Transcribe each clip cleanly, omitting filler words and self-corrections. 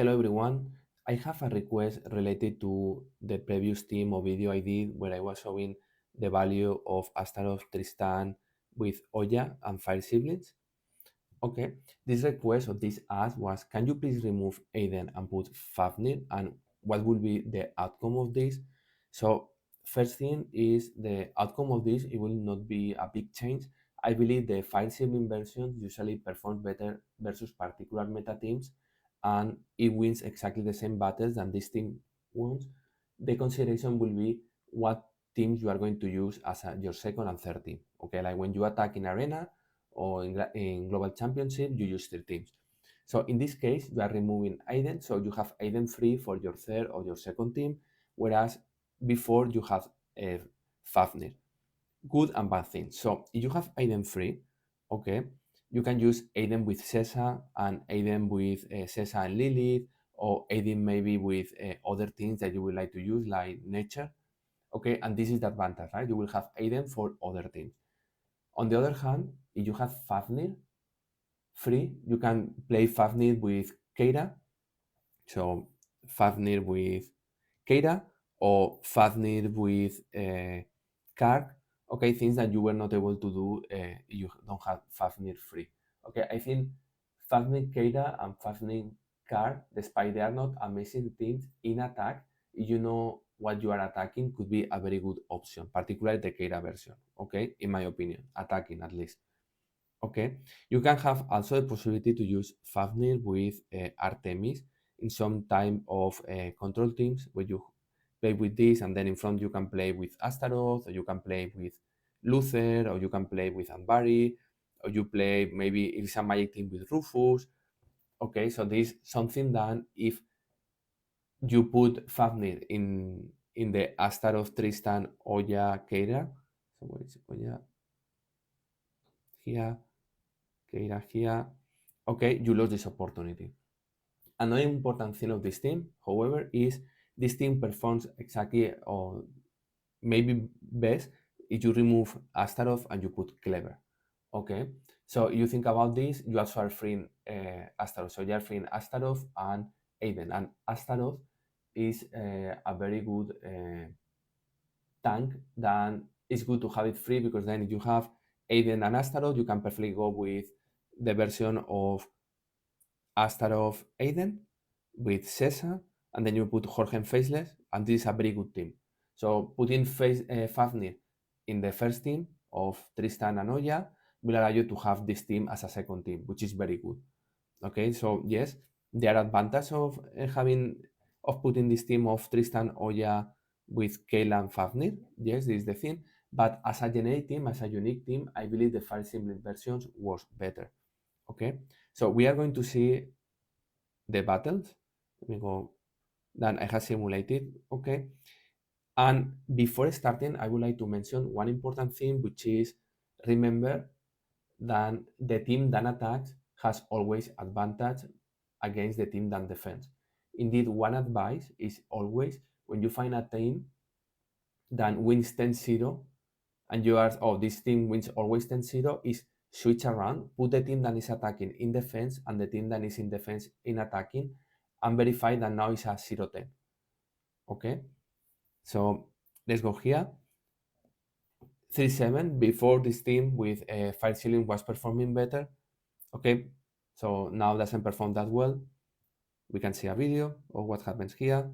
Hello everyone. I have a request related to the previous team or video I did where I was showing the value of Astaroth, Tristan with Oya and Fire Siblings. Okay, this request or this ask was, can you please remove Aiden and put Fafnir, and what will be the outcome of this? So first thing is the outcome of this, it will not be a big change. I believe the Fire Sibling version usually performs better versus particular meta teams, and it wins exactly the same battles than this team wins. The consideration will be what teams you are going to use as your second and third team. Okay, like when you attack in arena or in global championship, you use three teams. So in this case, you are removing Aiden, so you have Aiden free for your third or your second team, whereas before you have Fafnir. Good and bad things. So if you have Aiden free, okay, you can use Aiden with Sessa and Aiden with Sessa and Lilith, or Aiden maybe with other things that you would like to use, like nature. Okay, and this is the advantage, right? You will have Aiden for other things. On the other hand, if you have Fafnir free, you can play Fafnir with Kayla. So Fafnir with Kayla or Fafnir with Kark. Okay, things that you were not able to do you don't have Fafnir free. Okay, I think Fafnir Kayla and Fafnir Kark, despite they are not amazing teams in attack, you know what you are attacking could be a very good option, particularly the Kayla version. Okay, in my opinion, attacking at least. Okay, you can have also the possibility to use Fafnir with Artemis in some time of control teams where you play with this, and then in front you can play with Astaroth, or you can play with Luther, or you can play with Ambari, or you play maybe it's a magic team with Rufus. Okay, so this something that if you put Fafnir in the Astaroth, Tristan, Oya, Keira. So what is it? Oya here. Keira here. Okay, you lost this opportunity. Another important thing of this team, however, is this team performs exactly or maybe best if you remove Astaroth and you put Clever. Okay, so you think about this, you also are freeing Astaroth. So you are freeing Astaroth and Aiden, and Astaroth is a very good tank. Then it's good to have it free because then if you have Aiden and Astaroth, you can perfectly go with the version of Astaroth Aiden with Sessa, and then you put Jorge and Faceless, and this is a very good team. So putting Fafnir in the first team of Tristan and Oya will allow you to have this team as a second team, which is very good. Okay, so yes, there are advantages of putting this team of Tristan Oya with Kayla and Fafnir. Yes, this is the thing. But as a generic team, as a unique team, I believe the Fire Sibling versions was better. Okay, so we are going to see the battles. Let me go. Then I have simulated. Okay, and before starting, I would like to mention one important thing, which is remember that the team that attacks has always advantage against the team that defends. Indeed, one advice is always when you find a team that wins 10-0 and you are, oh, this team wins always 10-0, is switch around, put the team that is attacking in defense and the team that is in defense in attacking, and verify that now it's a 0-10. Okay, so let's go here. 3-7 before this team with Fire Ceiling was performing better. Okay, so now doesn't perform that well. We can see a video of what happens here.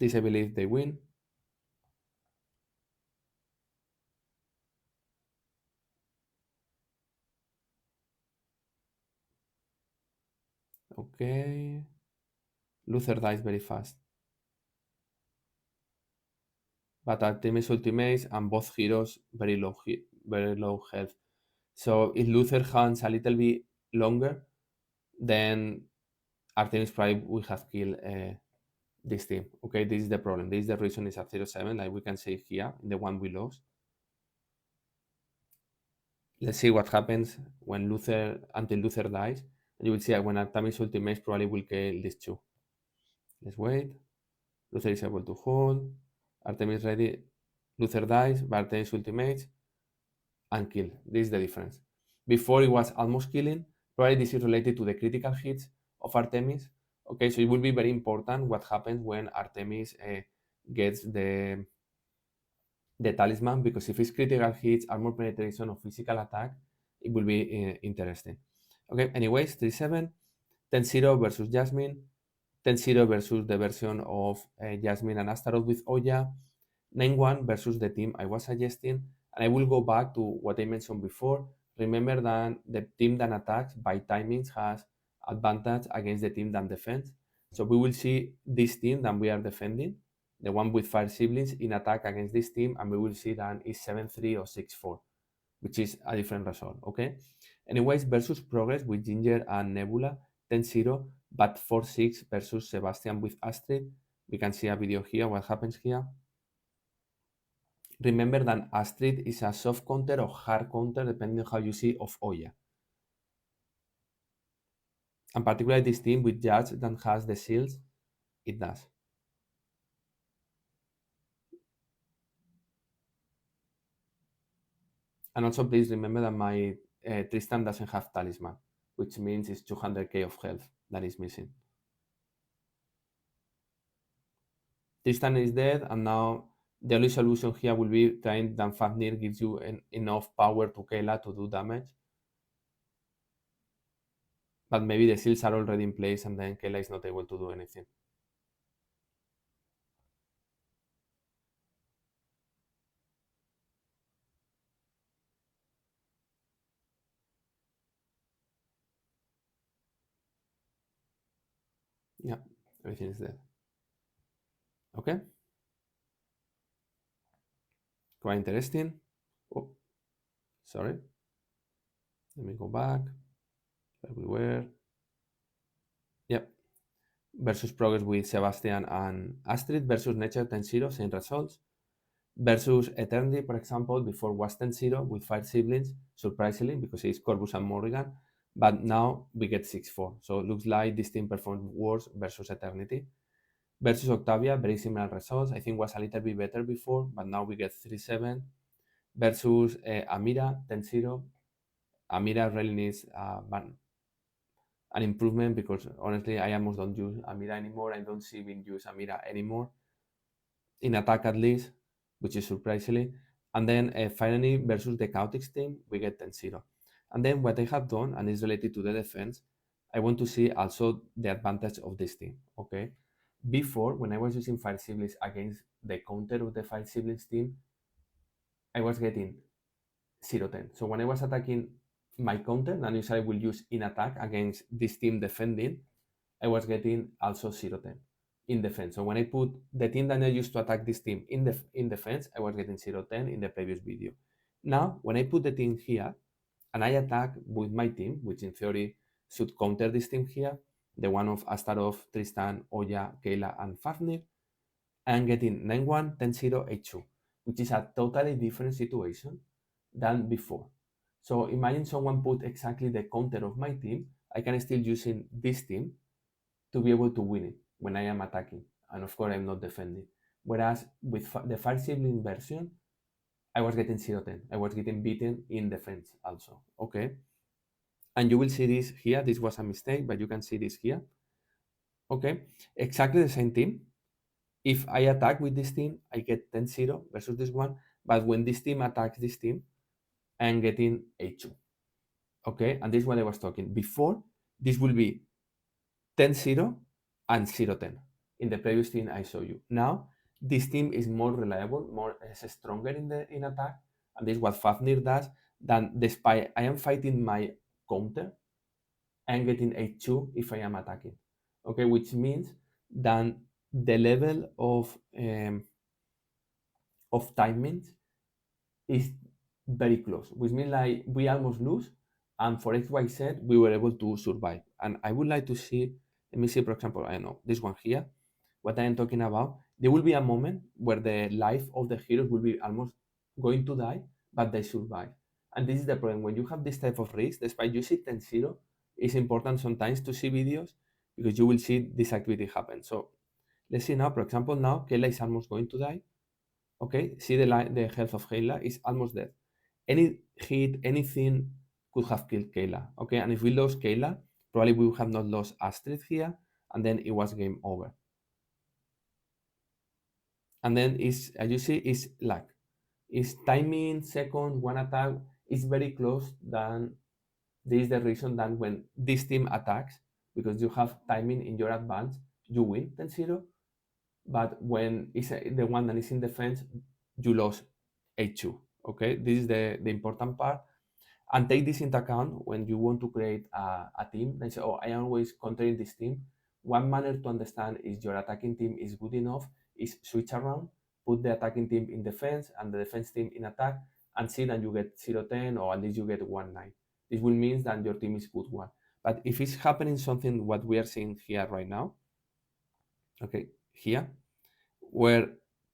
This I believe they win. Okay, Luther dies very fast. But Artemis ultimates and both heroes very low health. So if Luther hangs a little bit longer, then Artemis probably would have killed this team. Okay, this is the problem. This is the reason it's at 0-7, like we can see here, the one we lost. Let's see what happens when until Luther dies. You will see when Artemis ultimates probably will kill these two. Let's wait. Luther is able to hold. Artemis ready. Luther dies, but Artemis ultimates and kill. This is the difference. Before it was almost killing, Probably this is related to the critical hits of Artemis. Okay, so it will be very important what happens when Artemis gets the talisman, because if it's critical hits, armor penetration, or physical attack, it will be interesting. Okay, anyways, 3-7, 10-0 versus Jasmine, 10-0 versus the version of Jasmine and Astaroth with Oya, 9-1 versus the team I was suggesting. And I will go back to what I mentioned before. Remember that the team that attacks by timings has advantage against the team that defends. So we will see this team that we are defending, the one with 5 siblings, in attack against this team, and we will see that it's 7-3 or 6-4, which is a different result, okay? Anyways, versus Progress with Ginger and Nebula, 10-0, but 4-6 versus Sebastian with Astrid. We can see a video here, what happens here. Remember that Astrid is a soft counter or hard counter, depending on how you see, of Oya. And particularly this team with Judge that has the shields, it does. And also please remember that my Tristan doesn't have talisman, which means it's 200k of health that is missing. Tristan is dead, and now the only solution here will be trying that Fafnir gives you enough power to Kayla to do damage. But maybe the shields are already in place and then Kayla is not able to do anything. Yeah, everything is dead. Okay. Quite interesting. Oh, sorry. Let me go back. Where we were. Yep. Versus Progress with Sebastian and Astrid versus Nature 10-0, same results. Versus Eternity, for example, before was 10-0 with 5 siblings, surprisingly, because it's Corvus and Morrigan. But now we get 6-4. So it looks like this team performed worse versus Eternity. Versus Octavia, very similar results. I think was a little bit better before, but now we get 3-7. Versus Amira, 10-0. Amira really needs an improvement, because honestly, I almost don't use Amira anymore. I don't see even use Amira anymore, in attack at least, which is surprisingly. And then finally, versus the Chaotix team, we get 10-0. And then what I have done, and is related to the defense, I want to see also the advantage of this team, okay? Before, when I was using 5 siblings against the counter of the 5 siblings team, I was getting 0-10. So when I was attacking my counter, and usually I will use in attack against this team defending, I was getting also 0-10 in defense. So when I put the team that I used to attack this team in defense, I was getting 0-10 in the previous video. Now, when I put the team here and I attack with my team, which in theory should counter this team here, the one of Astaroth, Tristan, Oya, Kayla, and Fafnir, I'm getting 9-1, 10-0, 8-2, which is a totally different situation than before. So imagine someone put exactly the counter of my team. I can still using this team to be able to win it when I am attacking. And of course, I'm not defending. Whereas with the 5 sibling version, I was getting 0-10. I was getting beaten in defense also. Okay. And you will see this here. This was a mistake, but you can see this here. Okay. Exactly the same team. If I attack with this team, I get 10-0 versus this one. But when this team attacks this team, I'm getting 8-2. Okay. And this is what I was talking before. This will be 10-0 and 0-10 in the previous team I showed you. Now, this team is more reliable, more stronger in attack, and this is what Fafnir does. Then, despite I am fighting my counter, I'm getting 8-2 if I am attacking. Okay, which means that the level of timings is very close, which means like we almost lose, and for XYZ we were able to survive. And I would like to see, let me see, for example, I don't know, this one here, what I am talking about. There will be a moment where the life of the heroes will be almost going to die, but they survive. And this is the problem. When you have this type of risk, despite you see 10-0, it's important sometimes to see videos, because you will see this activity happen. So let's see now, for example, now Kayla is almost going to die. Okay, see the health of Kayla is almost dead. Any hit, anything could have killed Kayla. Okay, and if we lost Kayla, probably we would have not lost Astrid here, and then it was game over. And then is, as you see, is luck. Is timing, second, one attack is very close. Then this is the reason that when this team attacks, because you have timing in your advance, you win 10-0. But when it's the one that is in defense, you lost 8-2. Okay, this is the important part. And take this into account when you want to create a team and say, oh, I am always countering this team. One manner to understand is your attacking team is good enough is switch around, put the attacking team in defense and the defense team in attack, and see that you get 0-10 or at least you get 1-9. This will mean that your team is good one. But if it's happening something what we are seeing here right now, okay, here, where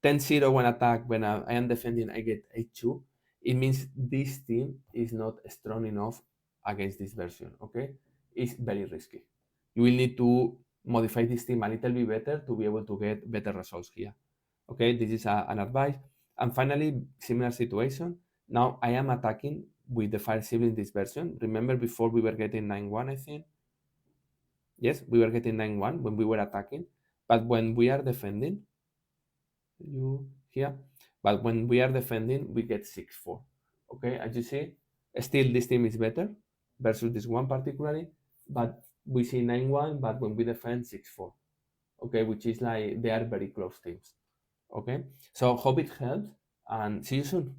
10-0 when attack, when I am defending, I get 8-2, it means this team is not strong enough against this version, okay? It's very risky. You will need to modify this team a little bit better to be able to get better results here, okay? This is an advice. And finally, similar situation. Now I am attacking with the fire sibling this version. Remember before we were getting 9-1, I think? Yes, we were getting 9-1 when we were attacking. But when we are defending, you here, but when we are defending we get 6-4. Okay, as you see, still this team is better versus this one particularly, but we see 9-1, but when we defend 6-4. Okay, which is like they are very close teams. Okay, so hope it helps and see you soon.